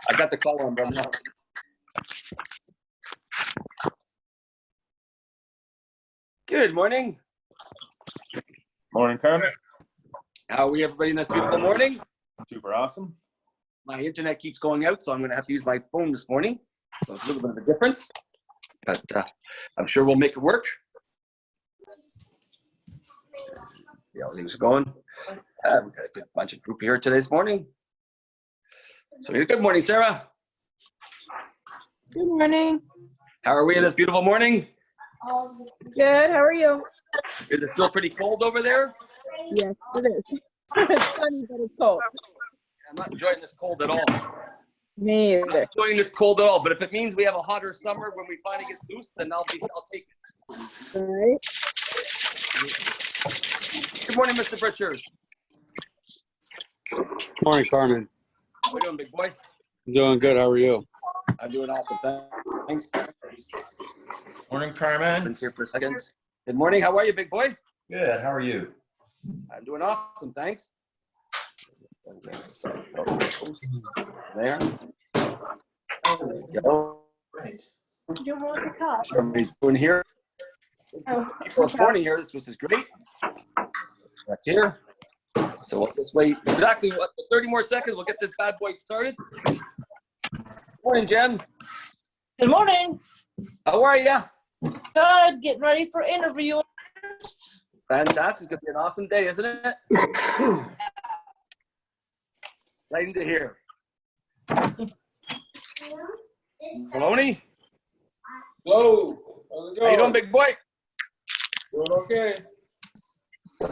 I got the call on right now. Good morning. Morning, Carmen. How are we, everybody, in this beautiful morning? Super awesome. My internet keeps going out, so I'm going to have to use my phone this morning. So it's a little bit of a difference, but I'm sure we'll make it work. Yeah, things are going. We've got a good bunch of group here today this morning. So good morning, Sarah. Good morning. How are we in this beautiful morning? Good. How are you? Is it still pretty cold over there? Yes, it is. It's sunny, but it's cold. I'm not enjoying this cold at all. Me I'm not either. enjoying this cold at all, but if it means we have a hotter summer when we finally get loose, then I'll take it. All right. Good morning, Mr. Pritchard. Morning, Carmen. How are you doing, big boy? I'm doing good. How are you? I'm doing awesome. Thanks. Morning, Carmen. Been here for a second. Good morning. How are you, big boy? Good. How are you? I'm doing awesome. Thanks. There. There we go. Great. You want the cup? Everybody's doing here. People this morning here. This is great. Back here. So we'll just wait exactly 30 more seconds. We'll get this bad boy started. Morning, Jen. Good morning. How are you? Good. Getting ready for interview. Fantastic. It's going to be an awesome day, isn't it? Exciting to hear. Maloney? Hello. How's it going? How you doing, big boy? Doing okay.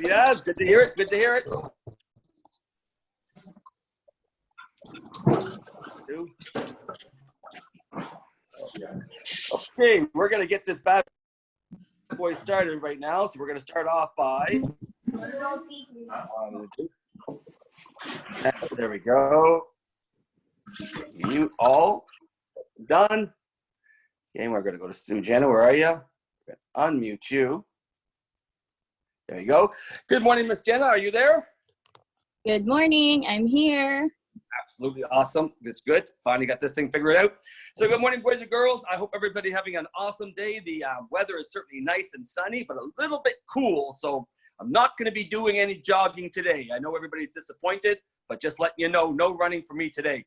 Yes, good to hear it. Good to hear it. Okay, we're going to get this bad boy started right now. So we're going to start off by. There we go. You all done. Okay, we're going to go to Sue. Jenna, where are you? Unmute you. There you go. Good morning, Miss Jenna. Are you there? Good morning. I'm here. Absolutely awesome. That's good. Finally got this thing figured out. So good morning, boys and girls. I hope everybody having an awesome day. The weather is certainly nice and sunny, but a little bit cool. So I'm not going to be doing any jogging today. I know everybody's disappointed, but just letting you know, no running for me today.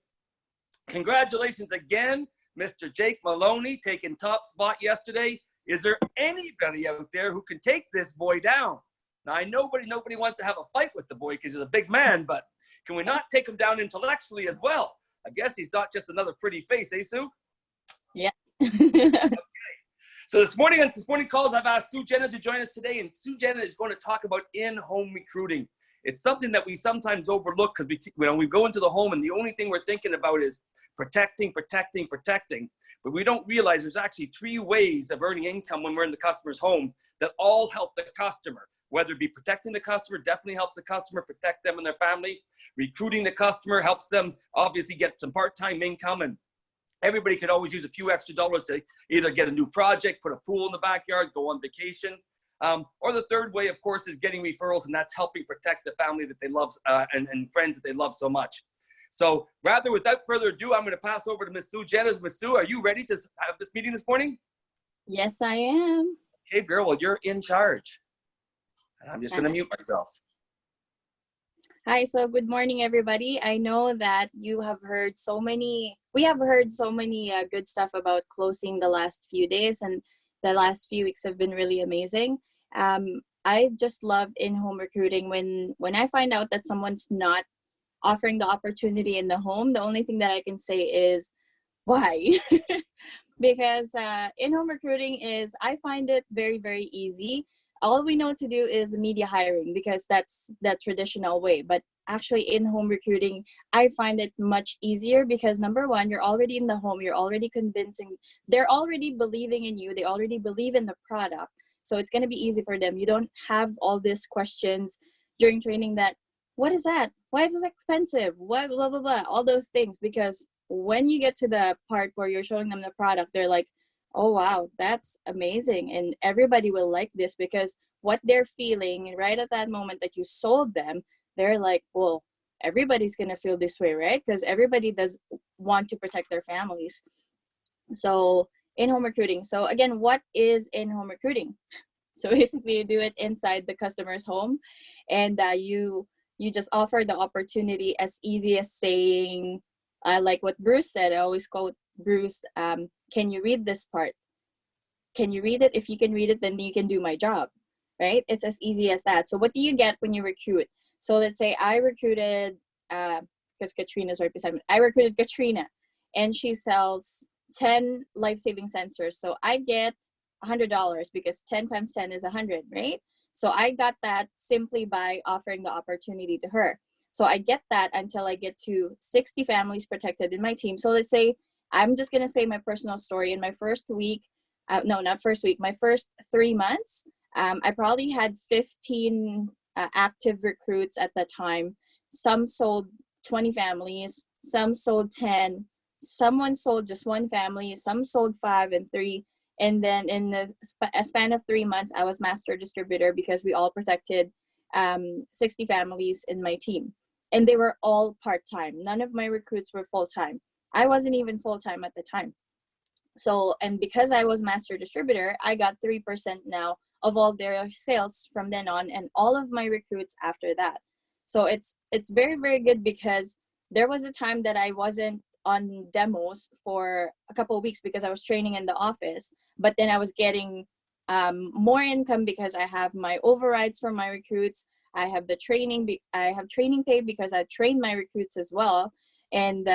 Congratulations again, Mr. Jake Maloney, taking top spot yesterday. Is there anybody out there who can take this boy down? Now, I know nobody wants to have a fight with the boy because he's a big man, but can we not take him down intellectually as well? I guess he's not just another pretty face, eh, Sue? Yeah. Okay. So this morning on this morning calls, I've asked Sue Jenna to join us today, and Sue Jenna is going to talk about in-home recruiting. It's something that we sometimes overlook because we go into the home and the only thing we're thinking about is protecting. But we don't realize there's actually 3 ways of earning income when we're in the customer's home that all help the customer. Whether it be protecting the customer, definitely helps the customer protect them and their family. Recruiting the customer helps them obviously get some part-time income, and everybody could always use a few extra dollars to either get a new project, put a pool in the backyard, go on vacation. Or the third way, of course, is getting referrals, and that's helping protect the family that they love and friends that they love so much. So without further ado, I'm going to pass over to Miss Sue Jenna. Miss Sue, are you ready to have this meeting this morning? Yes, I am. Okay, girl, well, you're in charge. And I'm just going to mute myself. Hi, so good morning, everybody. I know that we have heard so many good stuff about closing the last few days, and the last few weeks have been really amazing. I just love in-home recruiting. When I find out that someone's not offering the opportunity in the home, the only thing that I can say is, why? Because in-home recruiting I find it very, very easy. All we know to do is media hiring because that's the traditional way. But actually in-home recruiting, I find it much easier because number one, you're already in the home, you're already convincing, they're already believing in you, they already believe in the product. So it's going to be easy for them. You don't have all these questions during training that, what is that? Why is this expensive? What, blah, blah, blah, all those things. Because when you get to the part where you're showing them the product, they're like, oh, wow, that's amazing. And everybody will like this because what they're feeling right at that moment that you sold them, they're like, well, everybody's going to feel this way, right? Because everybody does want to protect their families. So in-home recruiting. So again, what is in-home recruiting? So basically you do it inside the customer's home, and you just offer the opportunity as easy as saying, like what Bruce said, I always quote Bruce, can you read this part? Can you read it? If you can read it, then you can do my job, right? It's as easy as that. So what do you get when you recruit? So let's say I recruited, because Katrina's right beside me, I recruited Katrina, and she sells 10 life-saving sensors. So I get $100 because 10 times 10 is 100, right? So I got that simply by offering the opportunity to her. So I get that until I get to 60 families protected in my team. So let's say, I'm just going to say my personal story. In my first week, no, not first week, my first 3 months, I probably had 15 active recruits at that time. Some sold 20 families, some sold 10, someone sold just one family, some sold 5 and 3. And then in the span of 3 months, I was master distributor because we all protected 60 families in my team. And they were all part-time. None of my recruits were full-time. I wasn't even full-time at the time. So, and because I was master distributor, I got 3% now of all their sales from then on, and all of my recruits after that. So it's very, very good, because there was a time that I wasn't on demos for a couple of weeks because I was training in the office, but then I was getting more income because I have my overrides for my recruits. I have the training, I have training pay because I trained my recruits as well. And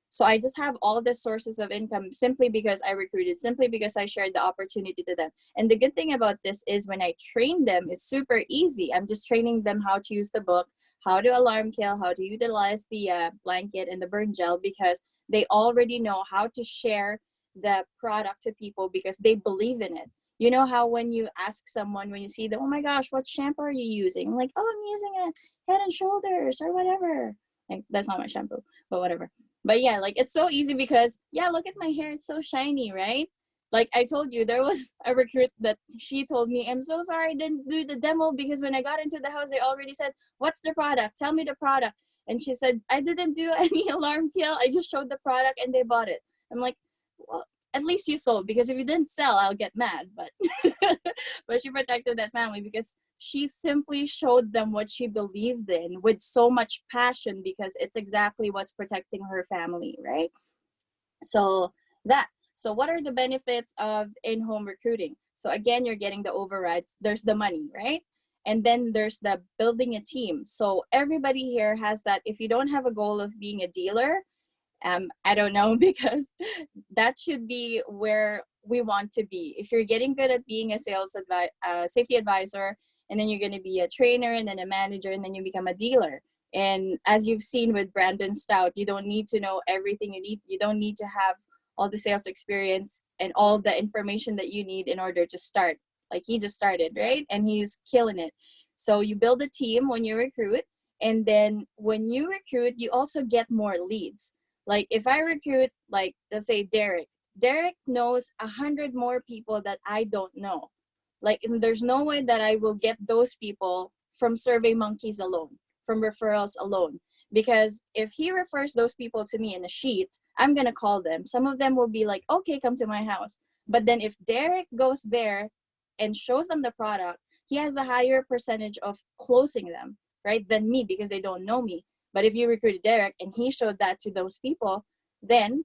so I just have all the sources of income simply because I recruited, simply because I shared the opportunity to them. And the good thing about this is when I train them, it's super easy. I'm just training them how to use the book, how to alarm kill, how to utilize the blanket and the burn gel, because they already know how to share the product to people because they believe in it. You know how when you ask someone, when you see them, oh my gosh, what shampoo are you using? I'm like, oh, I'm using a Head and Shoulders or whatever. Like, that's not my shampoo, but whatever. But yeah, like, it's so easy because, yeah, look at my hair. It's so shiny, right? Like I told you, there was a recruit that she told me, I'm so sorry I didn't do the demo because when I got into the house, they already said, what's the product? Tell me the product. And she said, I didn't do any alarm kill. I just showed the product and they bought it. I'm like, well, at least you sold, because if you didn't sell, I'll get mad. But but she protected that family because she simply showed them what she believed in with so much passion, because it's exactly what's protecting her family, right? So so what are the benefits of in-home recruiting? So again, you're getting the overrides. There's the money, right? And then there's the building a team. So everybody here has that. If you don't have a goal of being a dealer, I don't know, because that should be where we want to be. If you're getting good at being a safety advisor, and then you're going to be a trainer and then a manager, and then you become a dealer. And as you've seen with Brandon Stout, you don't need to know everything you need. You don't need to have all the sales experience and all the information that you need in order to start. Like he just started, right? And he's killing it. So you build a team when you recruit. And then when you recruit, you also get more leads. Like if I recruit, like let's say Derek knows 100 more people that I don't know. Like there's no way that I will get those people from Survey Monkeys alone, from referrals alone. Because if he refers those people to me in a sheet, I'm going to call them. Some of them will be like, okay, come to my house. But then if Derek goes there and shows them the product, he has a higher percentage of closing them, right, than me, because they don't know me. But if you recruited Derek and he showed that to those people, then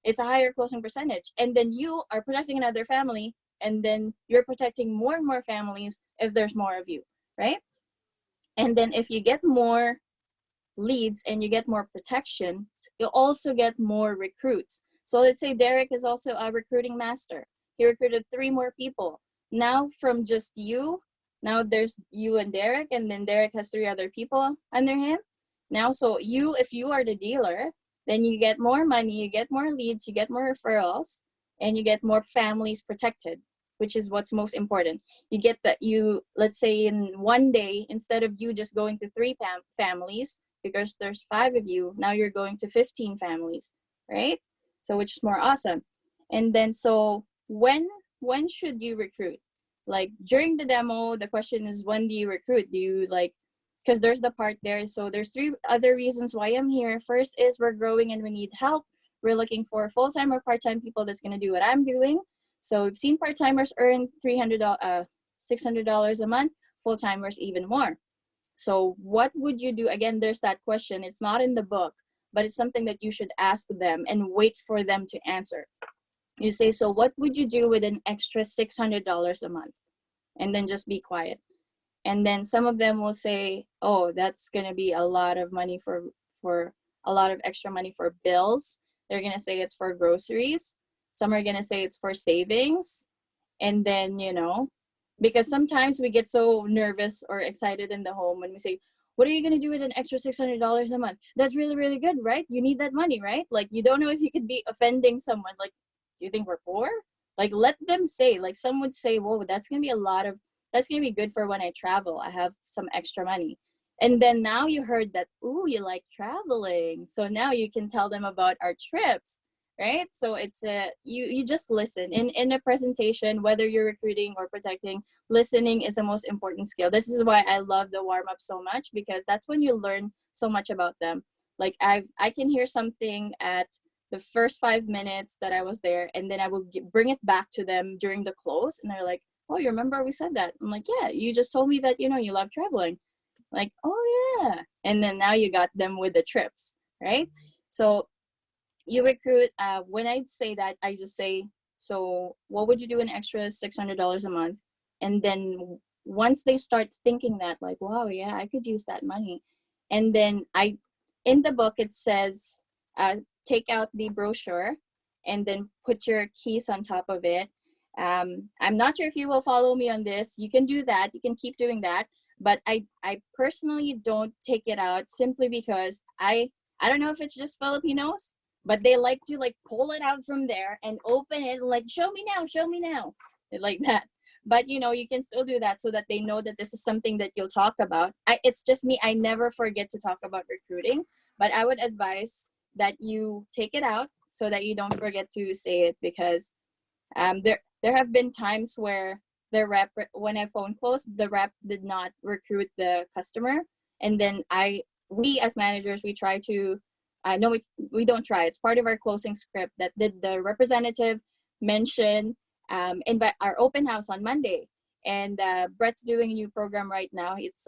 it's a higher closing percentage. And then you are protecting another family, and then you're protecting more and more families if there's more of you, right? And then if you get more leads and you get more protection, you also get more recruits. So let's say Derek is also a recruiting master. He recruited 3 more people. Now from just you, now there's you and Derek, and then Derek has 3 other people under him. Now, so you, if you are the dealer, then you get more money, you get more leads, you get more referrals, and you get more families protected, which is what's most important. You get that let's say in one day, instead of you just going to 3 families, because there's 5 of you, now you're going to 15 families, right? So which is more awesome. And then so when should you recruit? Like during the demo, the question is, when do you recruit? Do you like because there's the part there. So there's 3 other reasons why I'm here. First is we're growing and we need help. We're looking for full-time or part-time people that's going to do what I'm doing. So we've seen part-timers earn $600 a month, full-timers even more. So what would you do? Again, there's that question. It's not in the book, but it's something that you should ask them and wait for them to answer. You say, so what would you do with an extra $600 a month? And then just be quiet. And then some of them will say, oh, that's going to be a lot of money for a lot of extra money for bills. They're going to say it's for groceries. Some are going to say it's for savings. And then, because sometimes we get so nervous or excited in the home when we say, what are you going to do with an extra $600 a month? That's really, really good, right? You need that money, right? Like, you don't know if you could be offending someone. Like, do you think we're poor? Like, let them say, like, some would say, whoa, that's going to be good for when I travel. I have some extra money. And then now you heard that, ooh, you like traveling. So now you can tell them about our trips, right? So it's you just listen. In a presentation, whether you're recruiting or protecting, listening is the most important skill. This is why I love the warm-up so much, because that's when you learn so much about them. Like I can hear something at the first 5 minutes that I was there, and then I will bring it back to them during the close, and they're like, oh, you remember we said that? I'm like, yeah, you just told me that, you love traveling. Like, oh yeah. And then now you got them with the trips, right? So you recruit, when I say that, I just say, so what would you do an extra $600 a month? And then once they start thinking that, like, wow, yeah, I could use that money. And then in the book, it says, take out the brochure and then put your keys on top of it. I'm not sure if you will follow me on this. You can do that. You can keep doing that. But I personally don't take it out simply because I don't know if it's just Filipinos, but they like to like pull it out from there and open it like, show me now. They like that. But you can still do that so that they know that this is something that you'll talk about. It's just me. I never forget to talk about recruiting, but I would advise that you take it out so that you don't forget to say it, because there have been times where the rep, when I phone closed, the rep did not recruit the customer, and then we as managers, we try to no, we don't try. It's part of our closing script that did the representative mention invite our open house on Monday, and Brett's doing a new program right now. It's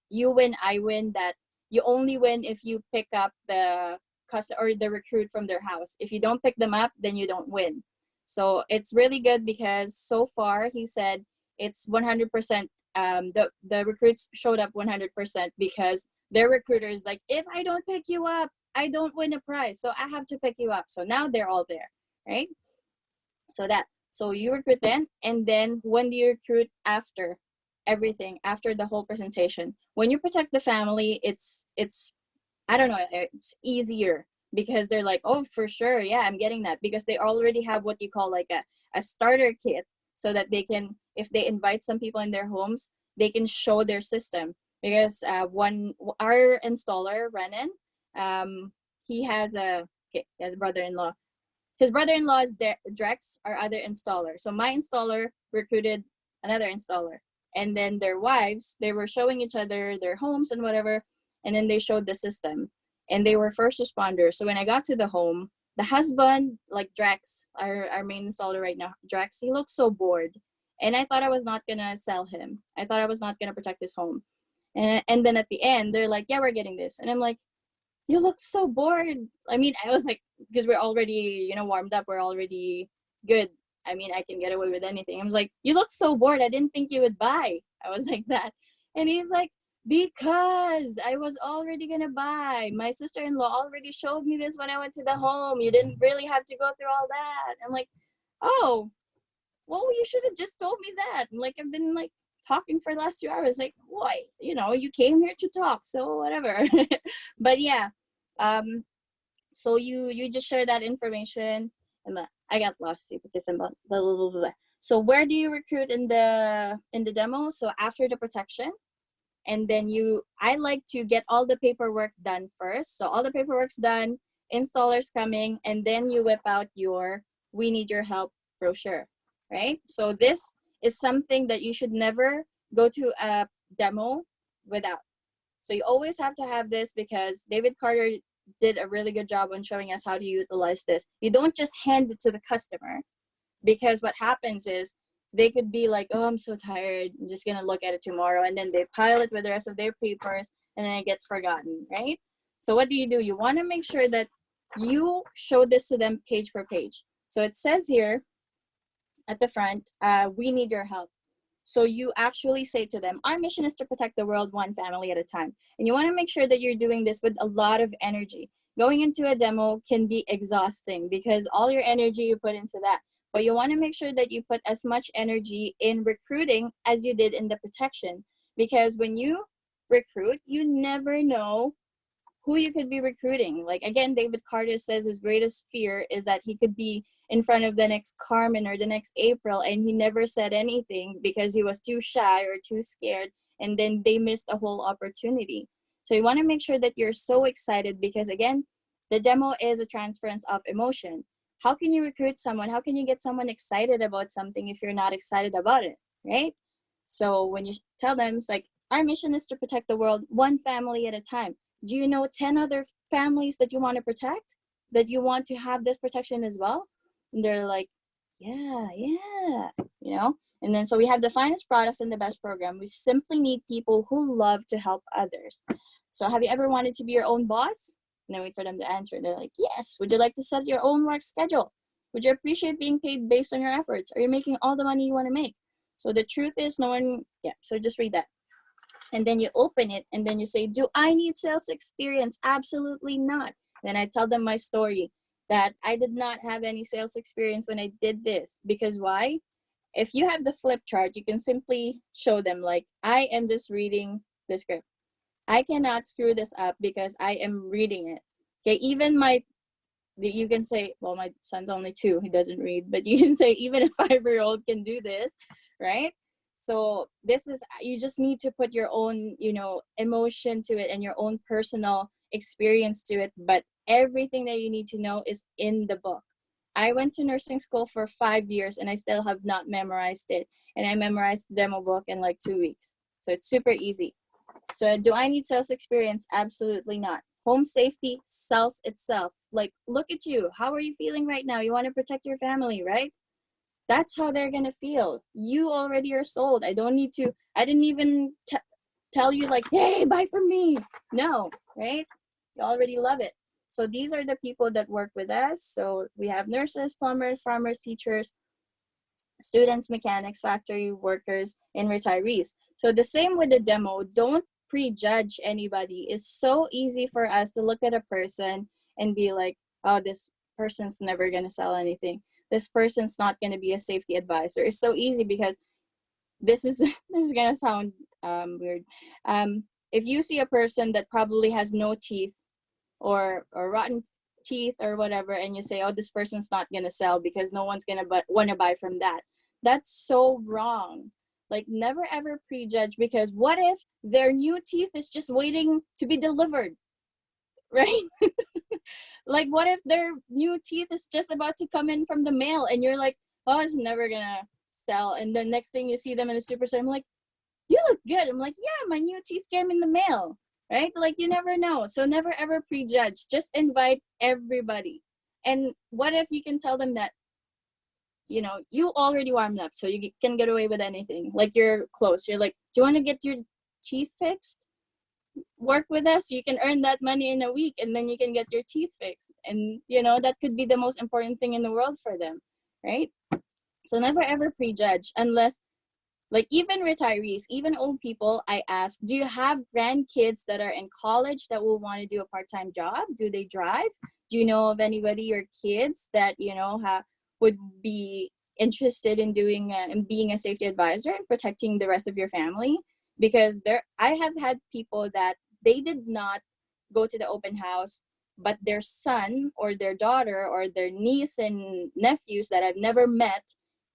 you win, I win, that you only win if you pick up the customer or the recruit from their house. If you don't pick them up, then you don't win. So it's really good because so far he said it's 100%. The recruits showed up 100% because their recruiter is like, if I don't pick you up, I don't win a prize. So I have to pick you up. So now they're all there, right? So you recruit then, and then when do you recruit? After everything, after the whole presentation. When you protect the family, it's I don't know, it's easier because they're like, oh, for sure, yeah, I'm getting that, because they already have what you call like a starter kit, so that they can, if they invite some people in their homes, they can show their system. Because our installer, Renan, he has a brother-in-law. His brother-in-law is Drex, our other installer. So my installer recruited another installer. And then their wives, they were showing each other their homes and whatever. And then they showed the system. And they were first responders. So when I got to the home, the husband, like Drex, our main installer right now, Drex, he looked so bored. And I thought I was not going to sell him. I thought I was not going to protect his home. And then at the end, they're like, yeah, we're getting this. And I'm like, you look so bored. I mean, I was like, because we're already, warmed up. We're already good. I mean, I can get away with anything. I was like, you look so bored. I didn't think you would buy. I was like that. And he's like, because I was already going to buy. My sister-in-law already showed me this when I went to the home. You didn't really have to go through all that. I'm like, oh, well, you should have just told me that. Like, I've been like talking for the last 2 hours. Like, why? You came here to talk, so whatever. But yeah, so you just share that information, and I got lost because I'm blah, blah, blah, blah. So where do you recruit in the demo? So after the protection, and then I like to get all the paperwork done first. So all the paperwork's done, installers coming, and then you whip out your "We Need Your Help" brochure, right? So this is something that you should never go to a demo without. So you always have to have this because David Carter did a really good job on showing us how to utilize this. You don't just hand it to the customer, because what happens is they could be like, oh, I'm so tired, I'm just gonna look at it tomorrow, and then they pile it with the rest of their papers, and then it gets forgotten, right? So what do? You want to make sure that you show this to them page per page. So it says here at the front, we need your help. So you actually say to them, our mission is to protect the world one family at a time. And you want to make sure that you're doing this with a lot of energy. Going into a demo can be exhausting because all your energy you put into that. But you want to make sure that you put as much energy in recruiting as you did in the protection. Because when you recruit, you never know who you could be recruiting. Like, again, David Carter says his greatest fear is that he could be in front of the next Carmen or the next April, and he never said anything because he was too shy or too scared, and then they missed a whole opportunity. So you want to make sure that you're so excited because, again, the demo is a transference of emotion. How can you recruit someone? How can you get someone excited about something if you're not excited about it, right? So when you tell them, it's like, our mission is to protect the world one family at a time. Do you know 10 other families that you want to protect, that you want to have this protection as well? And they're like, yeah, you know? And then so we have the finest products and the best program. We simply need people who love to help others. So have you ever wanted to be your own boss? And then wait for them to answer. And they're like, yes. Would you like to set your own work schedule? Would you appreciate being paid based on your efforts? Are you making all the money you want to make? So the truth is so just read that. And then you open it and then you say, do I need sales experience? Absolutely not. Then I tell them my story, that I did not have any sales experience when I did this. Because why? If you have the flip chart, you can simply show them like, I am just reading the script. I cannot screw this up because I am reading it. Okay, even you can say, well, my son's only 2, he doesn't read, but you can say even a 5-year-old can do this, right? So this is, you just need to put your own, emotion to it and your own personal experience to it. But everything that you need to know is in the book. I went to nursing school for 5 years and I still have not memorized it. And I memorized the demo book in like 2 weeks. So it's super easy. So do I need sales experience? Absolutely not. Home safety sells itself. Like, look at you. How are you feeling right now? You want to protect your family, right? That's how they're going to feel. You already are sold. I didn't even tell you like, hey, buy from me. No, right? You already love it. So these are the people that work with us. So we have nurses, plumbers, farmers, teachers, students, mechanics, factory workers, and retirees. So the same with the demo. Don't prejudge anybody. It's so easy for us to look at a person and be like, oh, this person's never going to sell anything. This person's not going to be a safety advisor. It's so easy because this is going to sound weird. If you see a person that probably has no teeth or rotten teeth or whatever, and you say, oh, this person's not going to sell because no one's going to want to buy from that. That's so wrong. Like, never ever prejudge, because what if their new teeth is just waiting to be delivered, right? Like, what if their new teeth is just about to come in from the mail and you're like, oh, it's never gonna sell. And the next thing you see them in the super store, I'm like, you look good. I'm like, yeah, my new teeth came in the mail, right? Like, you never know. So never ever prejudge. Just invite everybody. And what if you can tell them that, you already warmed up, so you can get away with anything. Like, you're close. You're like, do you want to get your teeth fixed? Work with us. You can earn that money in a week, and then you can get your teeth fixed. And, that could be the most important thing in the world for them, right? So never ever prejudge, unless, like, even retirees, even old people, I ask, do you have grandkids that are in college that will want to do a part-time job? Do they drive? Do you know of anybody, your kids, that, would be interested in doing in being a safety advisor and protecting the rest of your family? Because I have had people that they did not go to the open house, but their son or their daughter or their niece and nephews that I've never met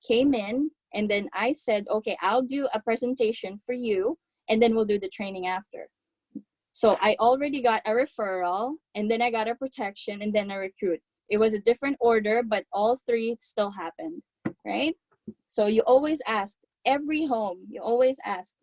came in, and then I said, okay, I'll do a presentation for you, and then we'll do the training after. So I already got a referral, and then I got a protection, and then a recruit. It was a different order, but all 3 still happened, right? So you always ask, every home, you always ask.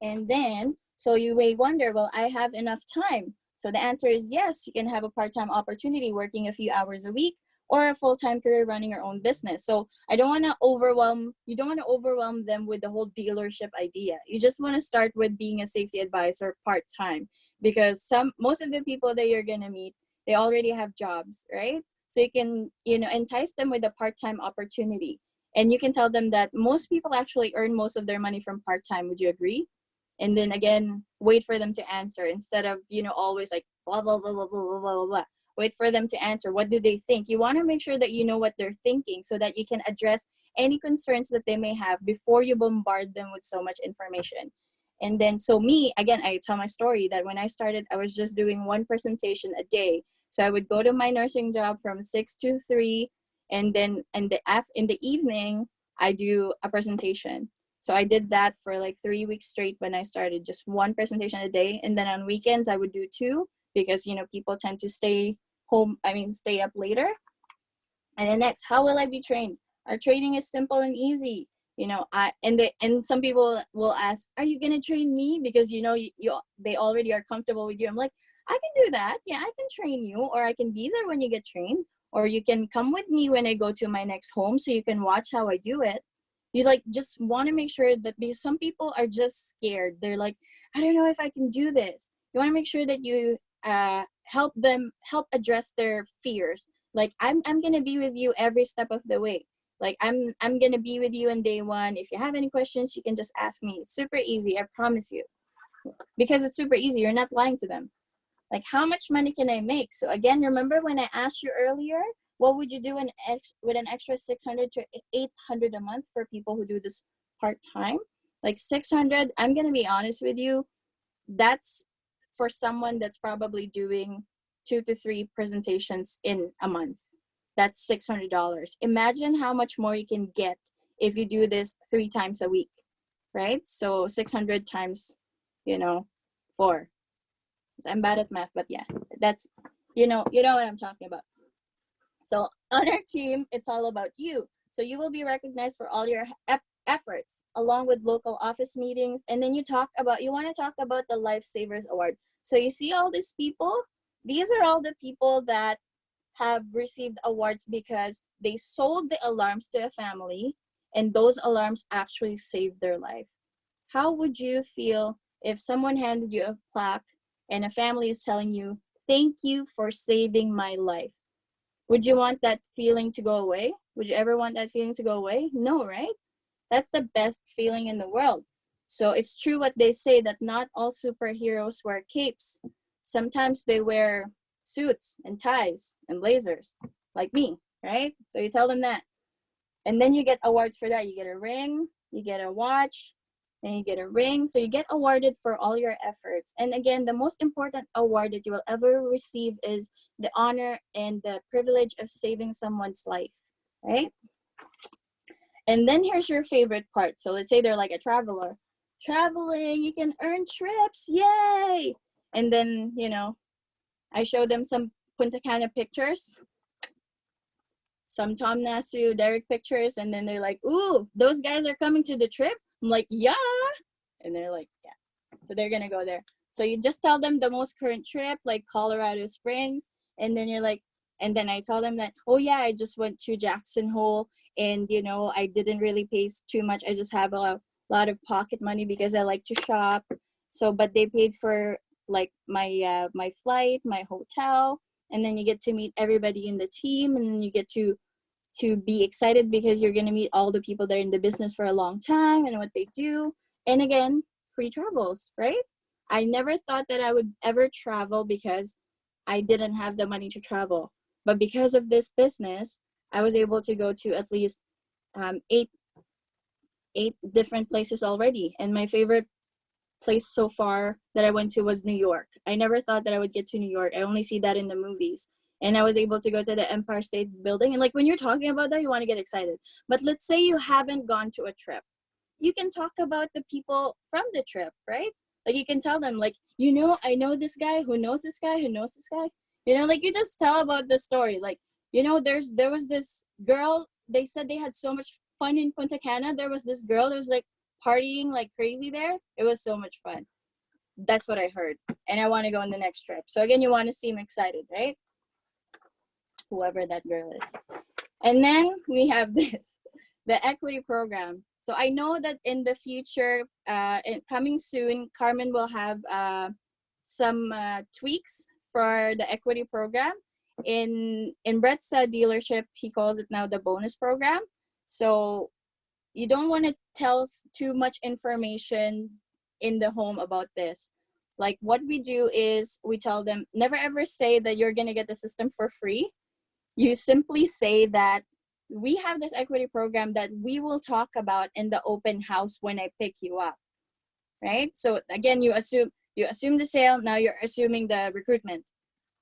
And then, So you may wonder, well, I have enough time. So the answer is yes, you can have a part-time opportunity working a few hours a week or a full-time career running your own business. So you don't want to overwhelm them with the whole dealership idea. You just want to start with being a safety advisor part-time, because most of the people that you're going to meet, they already have jobs, right? So you can, entice them with a part-time opportunity. And you can tell them that most people actually earn most of their money from part-time. Would you agree? And then again, wait for them to answer instead of, always like blah, blah, blah, blah, blah, blah, blah, blah. Wait for them to answer. What do they think? You want to make sure that you know what they're thinking so that you can address any concerns that they may have before you bombard them with so much information. And then, so me, again, I tell my story that when I started, I was just doing one presentation a day. So I would go to my nursing job from 6 to 3, and then in the evening, I do a presentation. So I did that for like 3 weeks straight when I started, just one presentation a day. And then on weekends, I would do 2 because, people tend to stay up later. And then next, how will I be trained? Our training is simple and easy. And some people will ask, are you going to train me? Because, they already are comfortable with you. I'm like, I can do that. Yeah, I can train you, or I can be there when you get trained, or you can come with me when I go to my next home so you can watch how I do it. You just want to make sure that, because some people are just scared. They're like, I don't know if I can do this. You want to make sure that you help address their fears. Like, I'm going to be with you every step of the way. Like, I'm going to be with you on day 1. If you have any questions, you can just ask me. It's super easy. I promise you. Because it's super easy. You're not lying to them. Like, how much money can I make? So again, remember when I asked you earlier, what would you do with an extra 600 to 800 a month for people who do this part-time? Like 600, I'm going to be honest with you, that's for someone that's probably doing 2 to 3 presentations in a month. That's $600. Imagine how much more you can get if you do this 3 times a week, right? So 600 times, 4. I'm bad at math, but yeah, that's, you know what I'm talking about. So on our team, it's all about you. So you will be recognized for all your efforts, along with local office meetings. And then you want to talk about the Lifesavers Award. So you see all these people, these are all the people that have received awards because they sold the alarms to a family, and those alarms actually saved their life. How would you feel if someone handed you a plaque and a family is telling you, thank you for saving my life? Would you want that feeling to go away? Would you ever want that feeling to go away? No, right? That's the best feeling in the world. So it's true what they say, that not all superheroes wear capes. Sometimes they wear suits and ties and blazers, like me, right? So you tell them that. And then you get awards for that. You get a ring, you get a watch, and you get a ring. So you get awarded for all your efforts. And again, the most important award that you will ever receive is the honor and the privilege of saving someone's life, right? And then here's your favorite part. So let's say they're like a traveler. Traveling, you can earn trips, yay! And then, I show them some Punta Cana pictures, some Tom Nasu, Derek pictures, and then they're like, ooh, those guys are coming to the trip? I'm like, yeah. And they're like, yeah. So they're going to go there. So you just tell them the most current trip, like Colorado Springs. And then you're like, and then I tell them that, oh yeah, I just went to Jackson Hole, and, I didn't really pay too much. I just have a lot of pocket money because I like to shop. So, but they paid for like my flight, my hotel, and then you get to meet everybody in the team, and then you get to be excited because you're going to meet all the people that are in the business for a long time and what they do. And again, free travels, right? I never thought that I would ever travel because I didn't have the money to travel. But because of this business, I was able to go to at least 8 different places already. And my favorite place so far that I went to was New York. I never thought that I would get to New York. I only see that in the movies. And I was able to go to the Empire State Building. And like when you're talking about that, you want to get excited. But let's say you haven't gone to a trip. You can talk about the people from the trip, right? Like you can tell them like, I know this guy who knows this guy who knows this guy. Like you just tell about the story. Like, there was this girl, they said they had so much fun in Punta Cana. There was this girl that was like partying like crazy there. It was so much fun. that's what I heard. And I want to go on the next trip. So again, you want to seem excited, right? Whoever that girl is. And then we have this, the equity program. So I know that in the future, coming soon, Carmen will have some tweaks for the equity program. In Brett's dealership, he calls it now the bonus program. So you don't want to tell too much information in the home about this. Like what we do is we tell them, never ever say that you're going to get the system for free. You simply say that we have this equity program that we will talk about in the open house when I pick you up, right? So again, you assume the sale, now you're assuming the recruitment.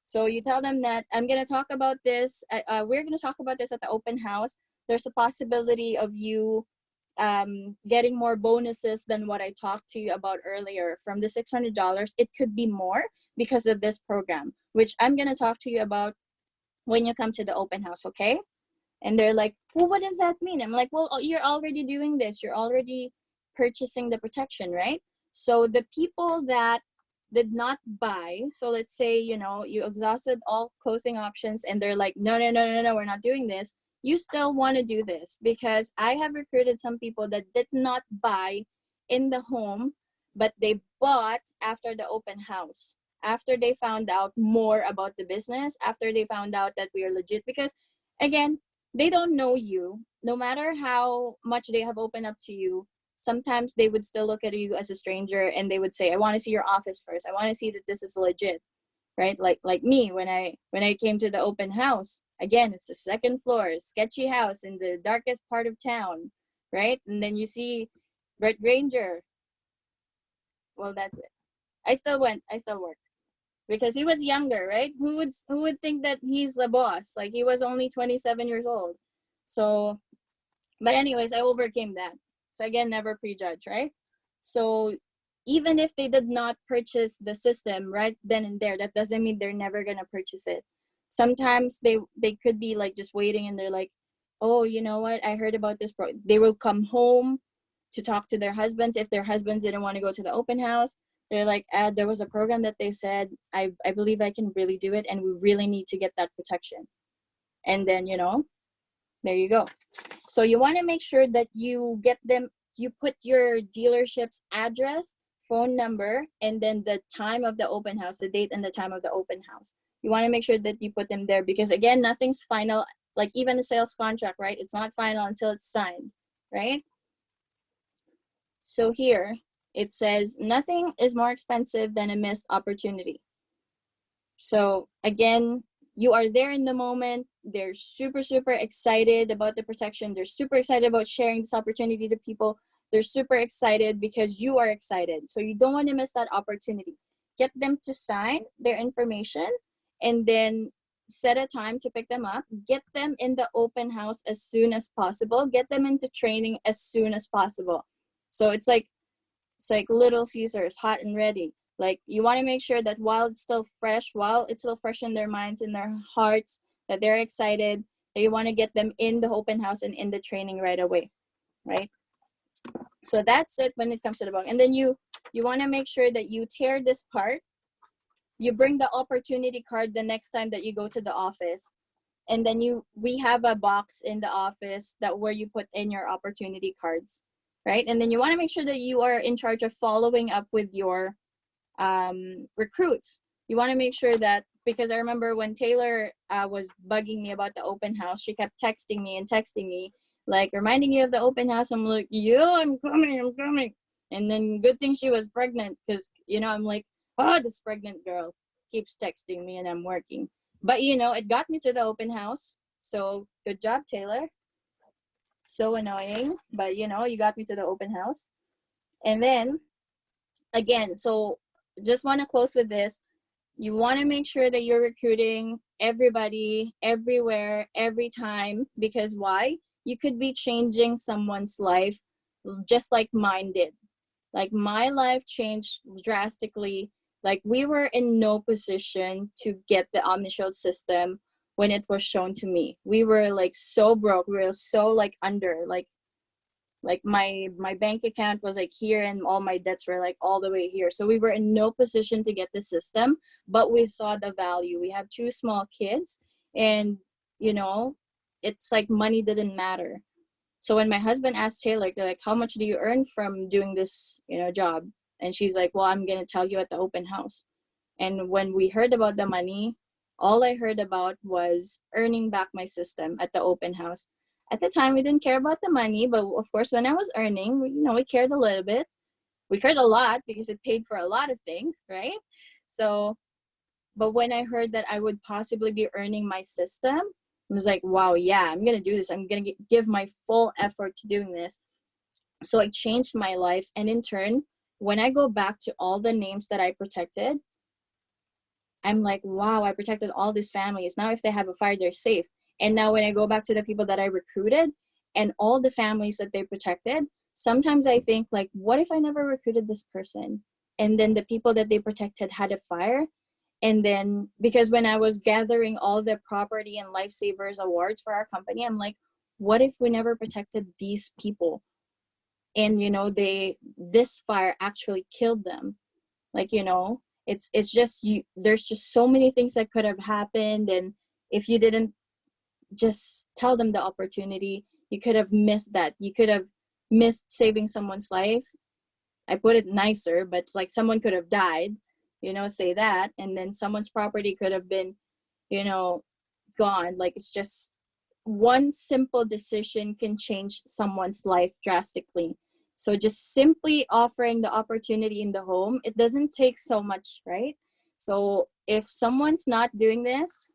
So you tell them that I'm going to talk about this, we're going to talk about this at the open house. There's a possibility of you getting more bonuses than what I talked to you about earlier. From the $600, it could be more because of this program, which I'm going to talk to you about when you come to the open house, okay? And they're like, well, what does that mean? I'm like, well, you're already doing this. You're already purchasing the protection, right? So the people that did not buy, so let's say, you exhausted all closing options and they're like, no, we're not doing this. You still want to do this because I have recruited some people that did not buy in the home, but they bought after the open house, after they found out more about the business, after they found out that we are legit. Because again, they don't know you. No matter how much they have opened up to you, sometimes they would still look at you as a stranger and they would say, I want to see your office first. I want to see that this is legit, right? Like me, when I came to the open house, again, it's the second floor, sketchy house in the darkest part of town, right? And then you see Brett Granger. Well, that's it. I still worked because he was younger, right? Who would think that he's the boss? Like he was only 27 years old. So, but anyways, I overcame that. So again, never prejudge, right? So even if they did not purchase the system right then and there, that doesn't mean they're never gonna purchase it. Sometimes they could be like just waiting and they're like, oh, you know what? I heard about this. They will come home to talk to their husbands. If their husbands didn't want to go to the open house, they're like, there was a program that they said, I believe I can really do it. And we really need to get that protection. And then, there you go. So you want to make sure that you get them, you put your dealership's address, phone number, and then the time of the open house, the date and the time of the open house. You want to make sure that you put them there because again, nothing's final. Like even a sales contract, right? It's not final until it's signed, right? So here it says, nothing is more expensive than a missed opportunity. So again, you are there in the moment. They're super, super excited about the protection. They're super excited about sharing this opportunity to people. They're super excited because you are excited. So you don't want to miss that opportunity. Get them to sign their information and then set a time to pick them up. Get them in the open house as soon as possible. Get them into training as soon as possible. So it's like Little Caesars, hot and ready. Like you want to make sure that while it's still fresh in their minds and their hearts, that they're excited, that you want to get them in the open house and in the training right away, right? So that's it when it comes to the book. And then you want to make sure that you tear this part. You bring the opportunity card the next time that you go to the office. And then we have a box in the office where you put in your opportunity cards, right? And then you want to make sure that you are in charge of following up with your recruits. You want to make sure that, because I remember when Taylor was bugging me about the open house, she kept texting me, like reminding you of the open house. I'm like, yeah, I'm coming. And then good thing she was pregnant because, I'm like, oh, this pregnant girl keeps texting me and I'm working. But, it got me to the open house. So good job, Taylor. So annoying. But, you got me to the open house. And then, again, so just want to close with this. You want to make sure that you're recruiting everybody, everywhere, every time. Because why? You could be changing someone's life just like mine did. Like my life changed drastically. Like we were in no position to get the OmniShield system when it was shown to me. We were like so broke. We were so like under, like Like my bank account was like here and all my debts were like all the way here. So we were in no position to get the system, but we saw the value. We have 2 small kids, and you know, it's like money didn't matter. So when my husband asked Taylor, like, how much do you earn from doing this, job? And she's like, well, I'm going to tell you at the open house. And when we heard about the money, all I heard about was earning back my system at the open house. At the time, we didn't care about the money, but of course, when I was earning, we cared a little bit. We cared a lot because it paid for a lot of things, right? So, but when I heard that I would possibly be earning my system, I was like, wow, yeah, I'm going to do this. I'm going to give my full effort to doing this. So I changed my life. And in turn, when I go back to all the names that I protected, I'm like, wow, I protected all these families. Now, if they have a fire, they're safe. And now when I go back to the people that I recruited and all the families that they protected, sometimes I think like, what if I never recruited this person? And then the people that they protected had a fire. And then because when I was gathering all the property and lifesavers awards for our company, I'm like, what if we never protected these people? And this fire actually killed them. Like, it's just there's just so many things that could have happened. And if you didn't just tell them the opportunity, you could have missed that. You could have missed saving someone's life. I put it nicer, but it's like someone could have died, say that, and then someone's property could have been, gone. Like, it's just one simple decision can change someone's life drastically. So just simply offering the opportunity in the home, it doesn't take so much, right? So if someone's not doing this,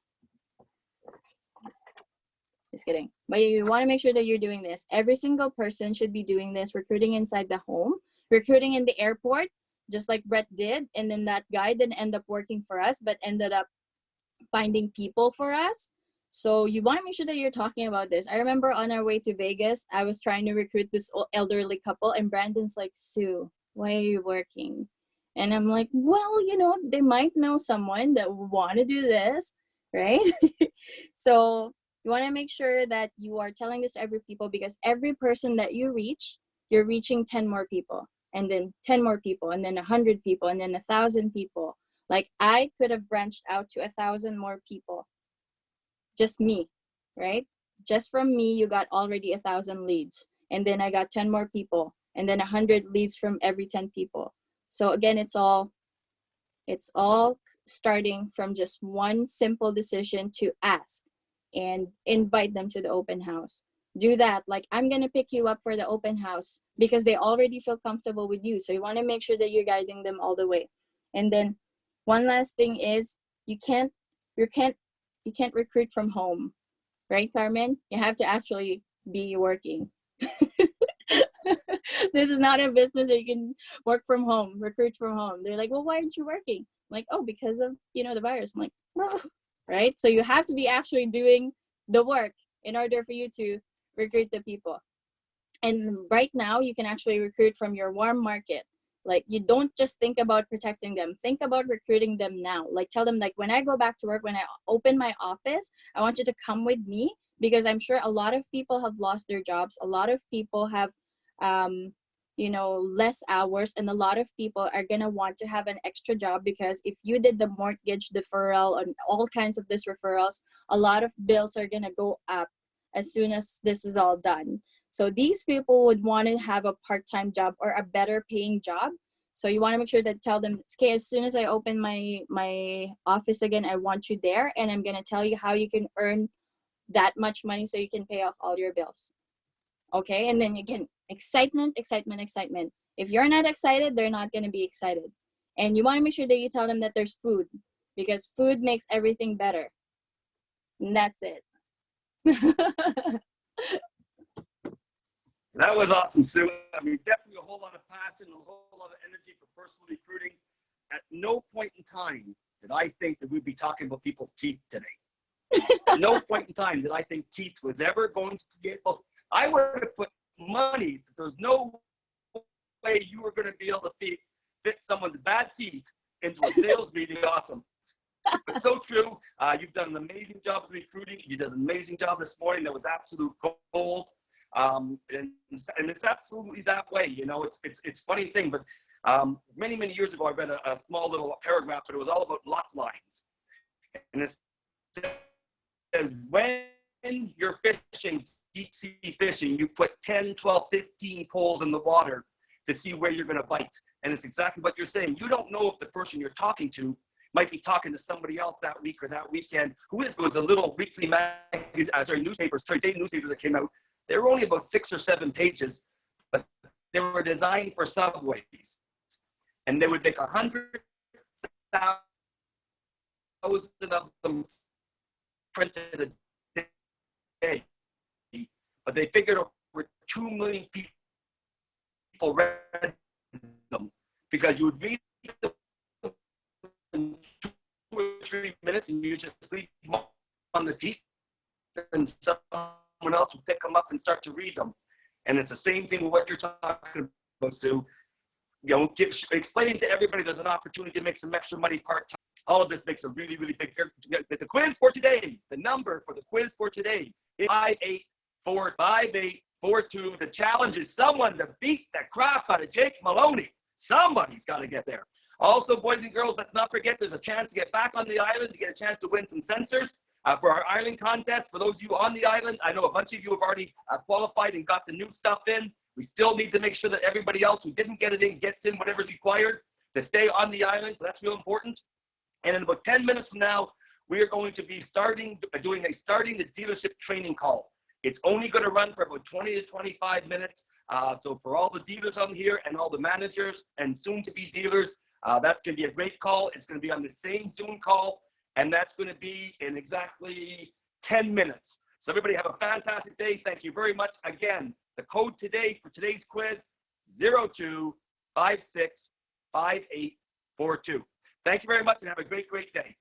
just kidding, but you want to make sure that you're doing this. Every single person should be doing this, recruiting inside the home, recruiting in the airport, just like Brett did. And then that guy didn't end up working for us, but ended up finding people for us. So you want to make sure that you're talking about this. I remember on our way to Vegas, I was trying to recruit this elderly couple, and Brandon's like, Sue, why are you working? And I'm like, well, they might know someone that would want to do this, right? So you want to make sure that you are telling this to every people, because every person that you reach, you're reaching 10 more people, and then 10 more people, and then 100 people, and then 1,000 people. Like, I could have branched out to 1,000 more people. Just me, right? Just from me, you got already 1,000 leads. And then I got 10 more people, and then 100 leads from every 10 people. So again, it's all starting from just one simple decision to ask and invite them to the open house. Do that. Like, I'm going to pick you up for the open house because they already feel comfortable with you. So you want to make sure that you're guiding them all the way. And then one last thing is you can't recruit from home, right, Carmen? You have to actually be working. This is not a business that you can work from home, recruit from home. They're like, well, why aren't you working? I'm like, oh, because of, the virus. I'm like, oh. Right? So you have to be actually doing the work in order for you to recruit the people. And right now, you can actually recruit from your warm market. Like, you don't just think about protecting them. Think about recruiting them now. Like, tell them, like, when I go back to work, when I open my office, I want you to come with me, because I'm sure a lot of people have lost their jobs. A lot of people have, less hours, and a lot of people are going to want to have an extra job, because if you did the mortgage deferral and all kinds of this referrals, a lot of bills are going to go up as soon as this is all done. So these people would want to have a part-time job or a better paying job. So you want to make sure that tell them, okay, as soon as I open my office again, I want you there, and I'm going to tell you how you can earn that much money so you can pay off all your bills. Okay, and then you can excitement. If you're not excited, they're not going to be excited. And you want to make sure that you tell them that there's food, because food makes everything better. And that's it. That was awesome, Sue. I mean, definitely a whole lot of passion, a whole lot of energy for personal recruiting. At no point in time did I think that we'd be talking about people's teeth today. At no point in time did I think teeth was ever going to be able. I would have put money that there's no way you were going to be able to fit someone's bad teeth into a sales meeting. Awesome. But so true. You've done an amazing job of recruiting. You did an amazing job this morning. That was absolute gold. And it's absolutely that way. You know, it's funny thing, but many years ago, I read a small little paragraph, but it was all about lock lines. And it says, when you're fishing, deep sea fishing, you put 10, 12, 15 poles in the water to see where you're going to bite. And it's exactly what you're saying. You don't know if the person you're talking to might be talking to somebody else that week or that weekend. It was a little weekly magazine, daily newspapers that came out. They were only about 6 or 7 pages, but they were designed for subways. And they would make 100,000 of them printed a day. But they figured over 2 million people read them, because you would read them in 2 or 3 minutes and you just leave them on the seat, and someone else would pick them up and start to read them. And it's the same thing with what you're talking about, Sue. You know, explaining to everybody there's an opportunity to make some extra money part-time. All of this makes a really big difference. The quiz for today, the number for the quiz for today is 5845842. The challenge is someone to beat the crap out of Jake Maloney. Somebody's got to get there. Also, boys and girls, let's not forget there's a chance to get back on the island, to get a chance to win some sensors for our island contest. For those of you on the island, I know a bunch of you have already qualified and got the new stuff in. We still need to make sure that everybody else who didn't get it in gets in whatever's required to stay on the island. So that's real important. And in about 10 minutes from now, we are going to be starting the dealership training call. It's only going to run for about 20 to 25 minutes. So for all the dealers on here and all the managers and soon to be dealers, that's going to be a great call. It's going to be on the same Zoom call, and that's going to be in exactly 10 minutes. So everybody have a fantastic day. Thank you very much. Again, the code today for today's quiz, 02565842. Thank you very much and have a great day.